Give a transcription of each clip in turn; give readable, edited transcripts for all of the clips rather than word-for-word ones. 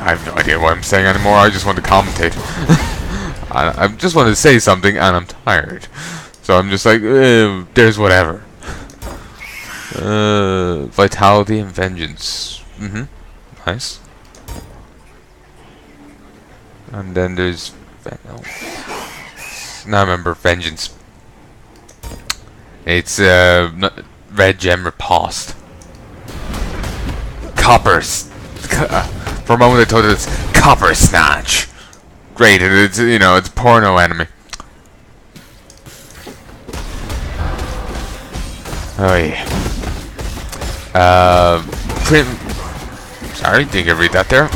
I have no idea what I'm saying anymore. I just want to commentate. I just wanted to say something, and I'm tired. So I'm just like, there's whatever. Vitality and vengeance. Nice. And then there's... now I remember vengeance. It's red gem riposte. Coppers. For a moment I thought it's copper snatch. Great, it's, you know, it's porno enemy. Oh yeah. Sorry, didn't get read that there.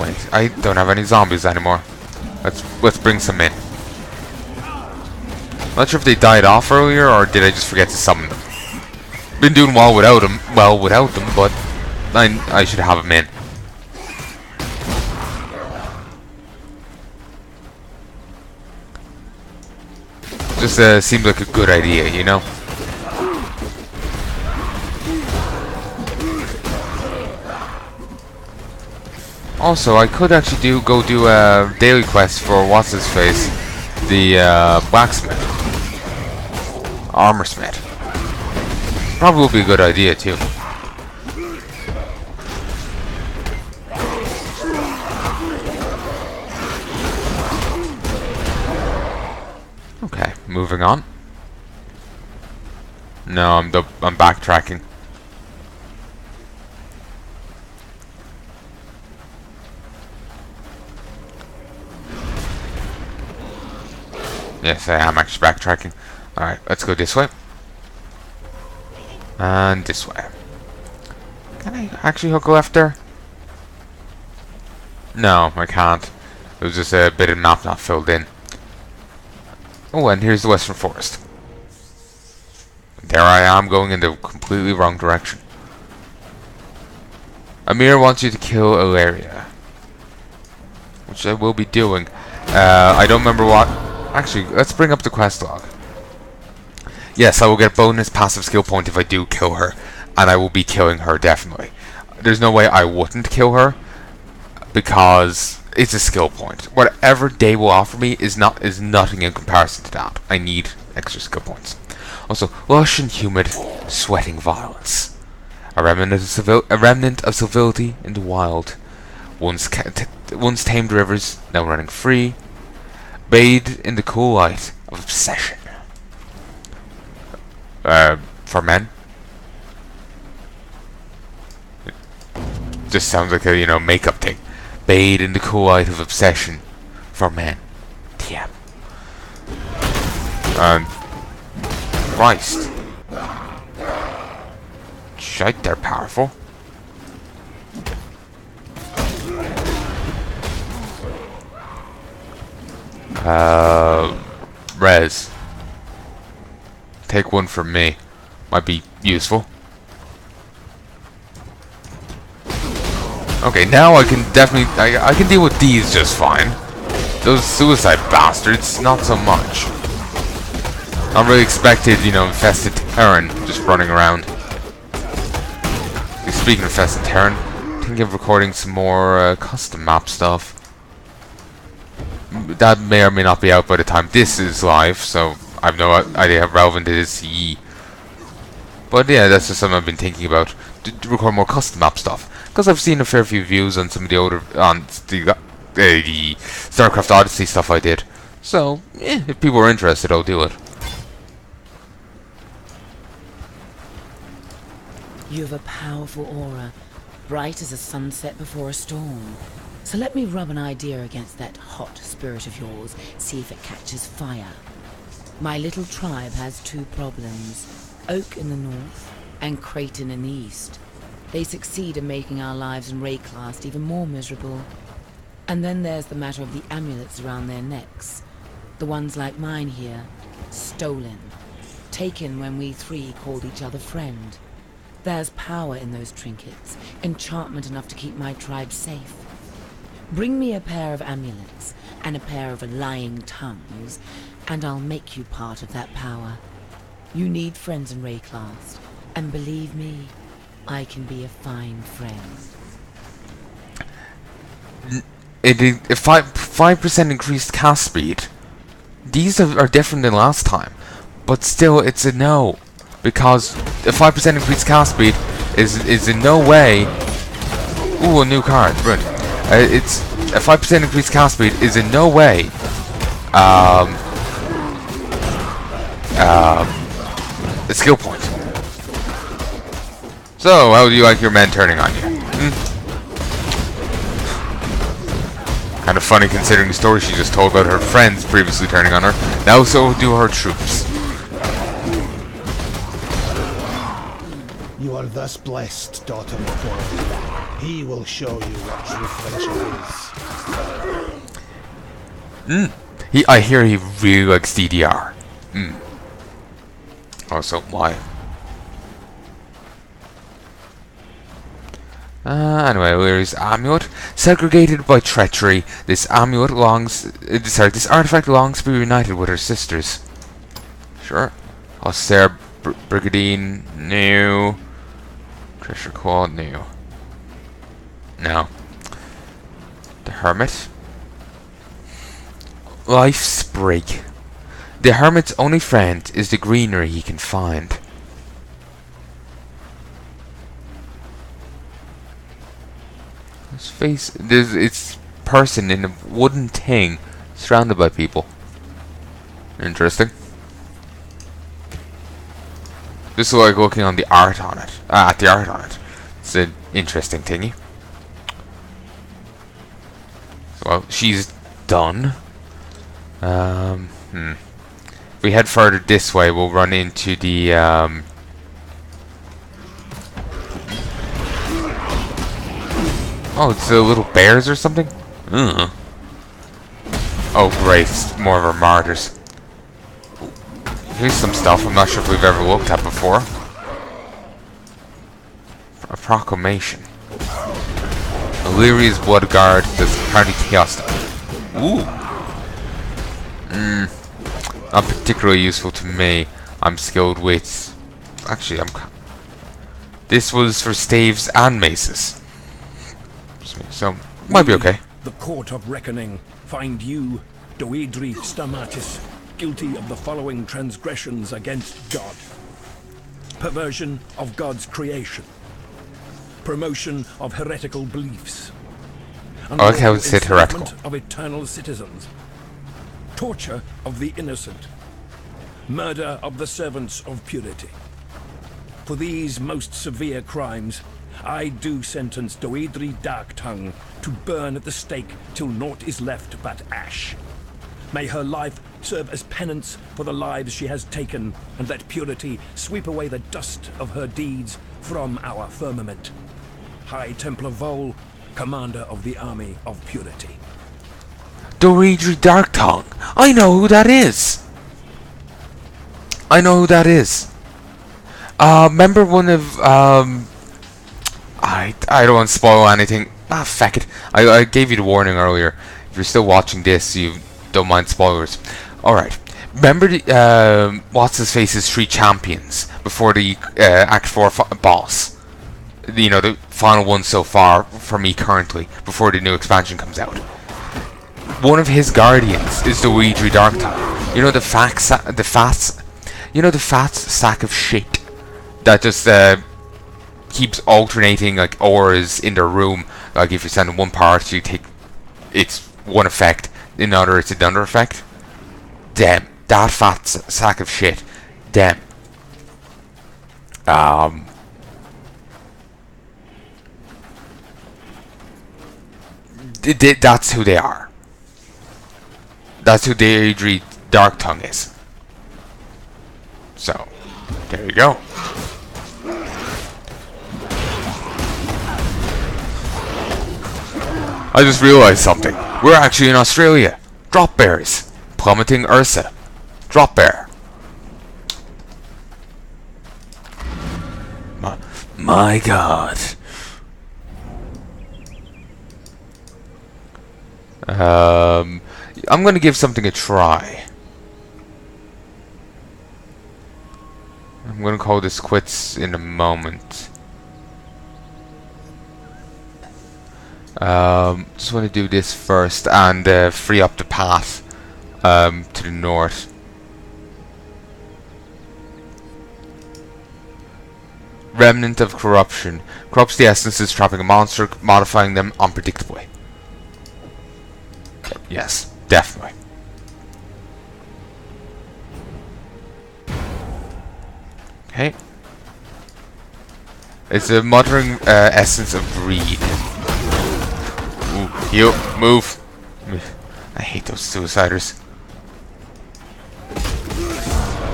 Wait, I don't have any zombies anymore. Let's bring some in. Not sure if they died off earlier or did I just forget to summon them. Been doing well without them, but I should have them in. Just seems like a good idea, you know? Also, I could actually go do a daily quest for what's his face, the blacksmith, armor smith. Probably would be a good idea too. Okay, moving on. No, I'm backtracking. Yes, I am actually backtracking. Alright, let's go this way. And this way. Can I actually hook a left there? No, I can't. It was just a bit of map not filled in. Oh, and here's the Western Forest. There I am going in the completely wrong direction. Amir wants you to kill Ilaria, which I will be doing. I don't remember what. Actually, let's bring up the quest log. Yes, I will get bonus passive skill point if I do kill her, and I will be killing her definitely. There's no way I wouldn't kill her because it's a skill point. Whatever they will offer me is nothing in comparison to that. I need extra skill points. Also, lush and humid, sweating violence. A remnant of civility in the wild. Once tamed rivers, now running free. Bathed in the cool light of obsession. For men? It just sounds like a, you know, makeup thing. Bathed in the cool light of obsession. For men. TM. Christ. Shite, they're powerful. Res. Take one from me. Might be useful. Okay, now I can definitely... I can deal with these just fine. Those suicide bastards, not so much. Not really expected, you know, infested Terran just running around. Speaking of infested Terran, thinking of recording some more custom map stuff. That may or may not be out by the time this is live, so I have no idea how relevant it is to ye. But yeah, that's just something I've been thinking about, to record more custom map stuff. Because I've seen a fair few views on some of the older, on the StarCraft Odyssey stuff I did. So, if people are interested, I'll do it. You have a powerful aura, bright as a sunset before a storm. So let me rub an idea against that hot spirit of yours, see if it catches fire. My little tribe has two problems, Oak in the north and Creighton in the east. They succeed in making our lives in Rayclast even more miserable. And then there's the matter of the amulets around their necks. The ones like mine here, stolen. Taken when we three called each other friend. There's power in those trinkets, enchantment enough to keep my tribe safe. Bring me a pair of amulets, and a pair of lying tongues, and I'll make you part of that power. You need friends in Rayclast, and believe me, I can be a fine friend. If 5% increased cast speed. These are different than last time, but still it's a no, because a 5% increased cast speed is in no way. Ooh, a new card, brilliant. It's a 5% increased cast speed is in no way a skill point. So, how do you like your men turning on you? Kind of funny considering the story she just told about her friends previously turning on her. Now so do her troops. You are thus blessed, daughter of God. He will show you what true friendship is. I hear he really likes DDR. Also, why? Anyway, where's amulet? Segregated by treachery, this amulet this artifact longs to be reunited with her sisters. Sure. Austere Brigadine, new. Treasure Quad, new. No. The Hermit. Life Sprig. The Hermit's only friend is the greenery he can find. His face, it's person in a wooden thing surrounded by people. Interesting. Just like looking on the art on it. At the art on it. It's an interesting thingy. Well, she's done. If we head further this way, we'll run into the oh, it's the little bears or something? Oh great, it's more of our martyrs. Here's some stuff I'm not sure if we've ever looked at before. A proclamation. Illyria's Blood Guard does apparently chaos. Ooh. Not particularly useful to me. I'm skilled with... Actually, this was for staves and maces. So, might be okay. The Court of Reckoning find you, Doedri Stamatis, guilty of the following transgressions against God. Perversion of God's creation. Promotion of heretical beliefs. I like how it said heretical. Of eternal citizens. Torture of the innocent. Murder of the servants of purity. For these most severe crimes, I do sentence Doedri Darktongue to burn at the stake till naught is left but ash. May her life serve as penance for the lives she has taken, and let purity sweep away the dust of her deeds from our firmament. High Templar Vol, Commander of the Army of Purity. Doedri Darktongue! I know who that is! I know who that is. Remember one of, I don't want to spoil anything. Ah, feck it. I gave you the warning earlier. If you're still watching this, you don't mind spoilers. Alright. Remember the, what's-his-face's 3 champions before the, Act 4 boss? You know, the final one so far for me currently, before the new expansion comes out. One of his guardians is the Doedri Darktongue. You know the fat sack of shit that just keeps alternating like auras in their room. Like if you send one part, you take it's one effect, in another it's another effect. Damn, that fat sack of shit. Damn. That's who they are. That's who Doedri Darktongue is. So, there you go. I just realized something. We're actually in Australia. Drop bears. Plummeting Ursa. Drop bear. My god. I'm gonna give something a try. I'm gonna call this quits in a moment. Just want to do this first and free up the path to the north. Remnant of corruption. Corrupts the essences, trapping a monster, modifying them unpredictably. Yes, definitely. Okay. It's a muttering essence of greed. Ooh, you move. I hate those suiciders.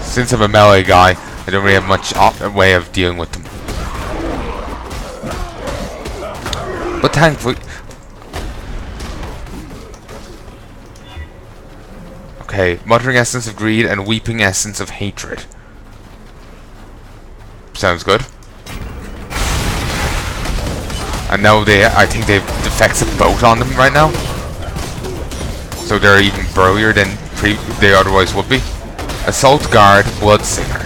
Since I'm a melee guy, I don't really have much way of dealing with them. But thankfully... Okay, muttering essence of greed and weeping essence of hatred. Sounds good. And now I think they've defects of both on them right now. So they're even burlier than they otherwise would be. Assault Guard, Bloodsinger.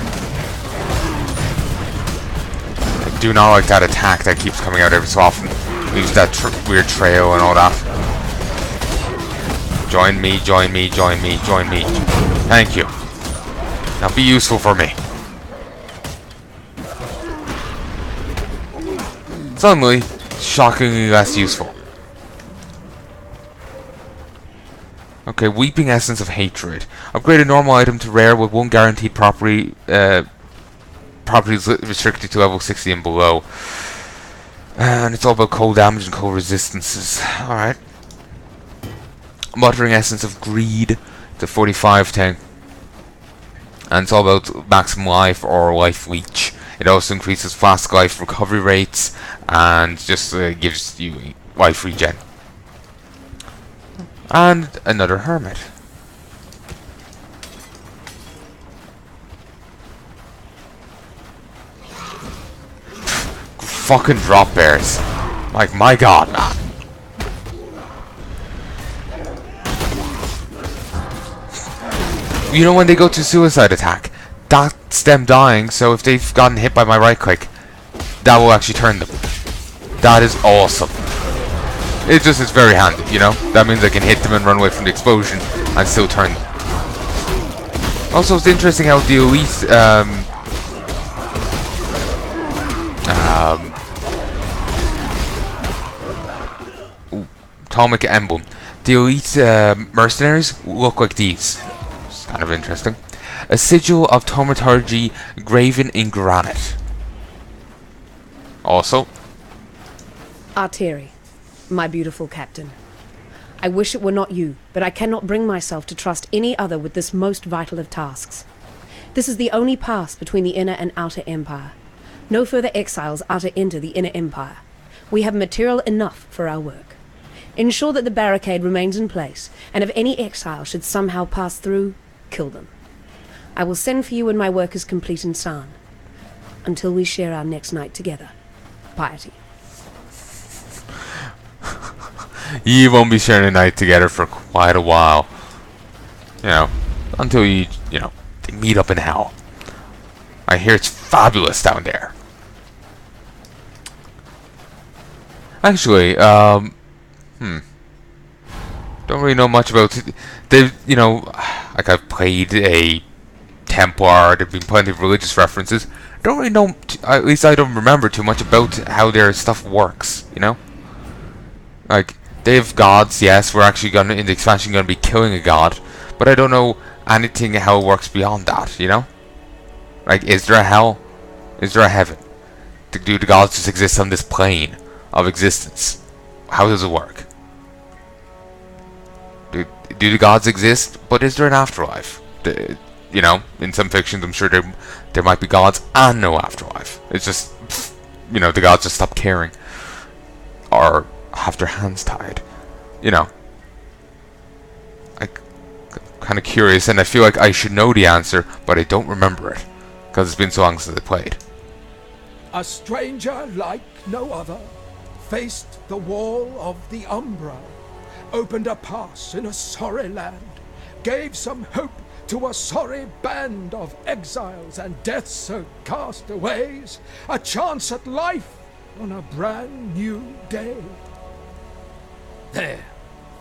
I do not like that attack that keeps coming out every so often. Leaves that weird trail and all that. Join me, join me, join me, join me. Thank you. Now be useful for me. Suddenly, shockingly less useful. Okay, Weeping Essence of Hatred. Upgrade a normal item to rare with one guaranteed property. Properties restricted to level 60 and below. And it's all about cold damage and cold resistances. Alright. Muttering Essence of Greed. The 45 thing. And it's all about maximum life or life leech. It also increases fast life recovery rates and just gives you life regen. And another hermit. Fucking drop bears. Like, my god, man. You know when they go to suicide attack? That's them dying, so if they've gotten hit by my right click, that will actually turn them. That is awesome. It just is very handy, you know? That means I can hit them and run away from the explosion and still turn them. Also, it's interesting how the elite, Atomic Emblem. The elite mercenaries look like these. It's kind of interesting. A sigil of thaumaturgy graven in granite. Also, Arteri, my beautiful captain. I wish it were not you, but I cannot bring myself to trust any other with this most vital of tasks. This is the only pass between the inner and outer empire. No further exiles are to enter the inner empire. We have material enough for our work. Ensure that the barricade remains in place, and if any exile should somehow pass through, kill them. I will send for you when my work is complete in San. Until we share our next night together. Piety. You won't be sharing a night together for quite a while. You know, until you know, they meet up in hell. I hear it's fabulous down there. Actually, don't really know much about it. They've, you know, like I've played a Templar, there've been plenty of religious references. Don't really know, at least I don't remember too much about how their stuff works, you know? Like, they have gods, yes, we're actually gonna, in the expansion, gonna be killing a god, but I don't know anything how it works beyond that, you know? Like, is there a hell? Is there a heaven? Do the gods just exist on this plane of existence? How does it work? Do the gods exist? But is there an afterlife? You know, in some fictions, I'm sure there might be gods and no afterlife. It's just, you know, the gods just stop caring. Or have their hands tied. You know. I'm kind of curious, and I feel like I should know the answer, but I don't remember it. Because it's been so long since I played. A stranger like no other faced the wall of the Umbra, opened a pass in a sorry land, gave some hope to a sorry band of exiles and death's castaways a chance at life on a brand new day. There.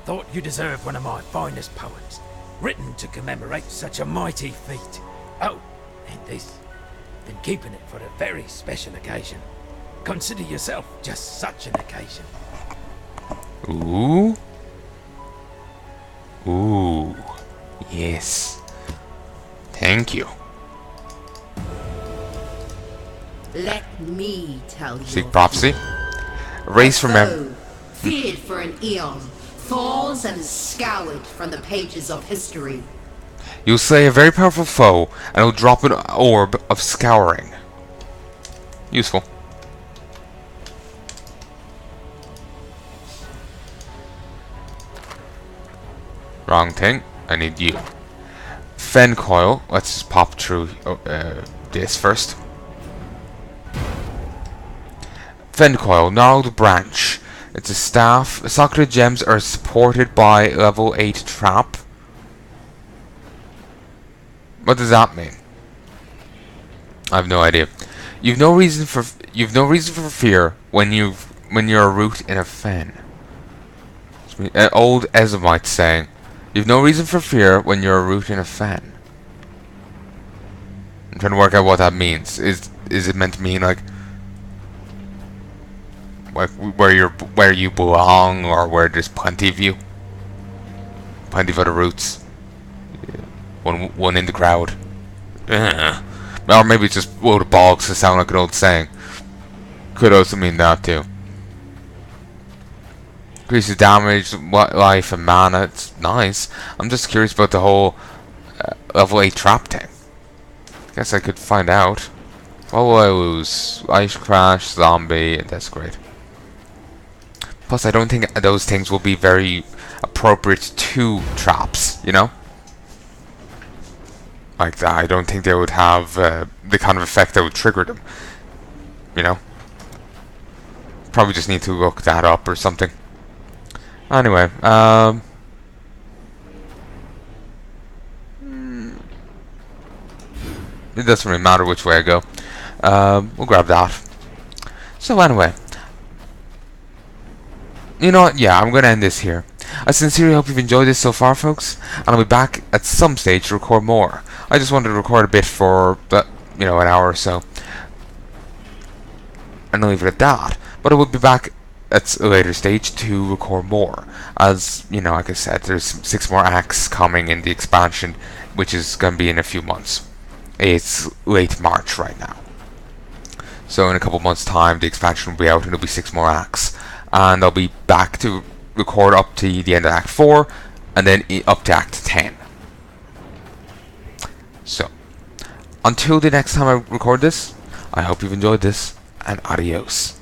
Thought you deserved one of my finest poems, written to commemorate such a mighty feat. Oh, and this. Been keeping it for a very special occasion. Consider yourself just such an occasion. Ooh. Ooh. Yes. Thank you. Let me tell you. Seek prophecy. Erase from memory. Feared for an eon, falls and scoured from the pages of history. You'll slay a very powerful foe, and it'll drop an orb of scouring. Useful. Wrong thing. I need you. Fen coil. Let's just pop through this first. Fen coil. Gnarled branch. It's a staff. Sacred gems are supported by level 8 trap. What does that mean? I have no idea. You've no reason for fear when you're a root in a fen. An old Ezomite saying. You've no reason for fear when you're a root in a fen. I'm trying to work out what that means. Is it meant to mean like where you belong, or where there's plenty of you? Plenty of other roots. One in the crowd. Or maybe it's just load of bollocks to sound like an old saying. Could also mean that too. Increases damage, life, and mana. It's nice. I'm just curious about the whole level 8 trap thing. Guess I could find out. What will I lose? Ice Crash, Zombie, and that's great. Plus, I don't think those things will be very appropriate to traps, you know? Like that, I don't think they would have the kind of effect that would trigger them. You know? Probably just need to look that up or something. Anyway, it doesn't really matter which way I go. We'll grab that. So anyway, you know what? Yeah, I'm going to end this here. I sincerely hope you've enjoyed this so far, folks, and I'll be back at some stage to record more. I just wanted to record a bit for, you know, an hour or so, and I'll leave it at that. But I will be back at a later stage to record more, as, you know, like I said, there's 6 more acts coming in the expansion, which is going to be in a few months. It's late March right now. So in a couple months' time, the expansion will be out and there'll be 6 more acts. And I'll be back to record up to the end of Act 4, and then up to Act 10. So, until the next time I record this, I hope you've enjoyed this, and adios.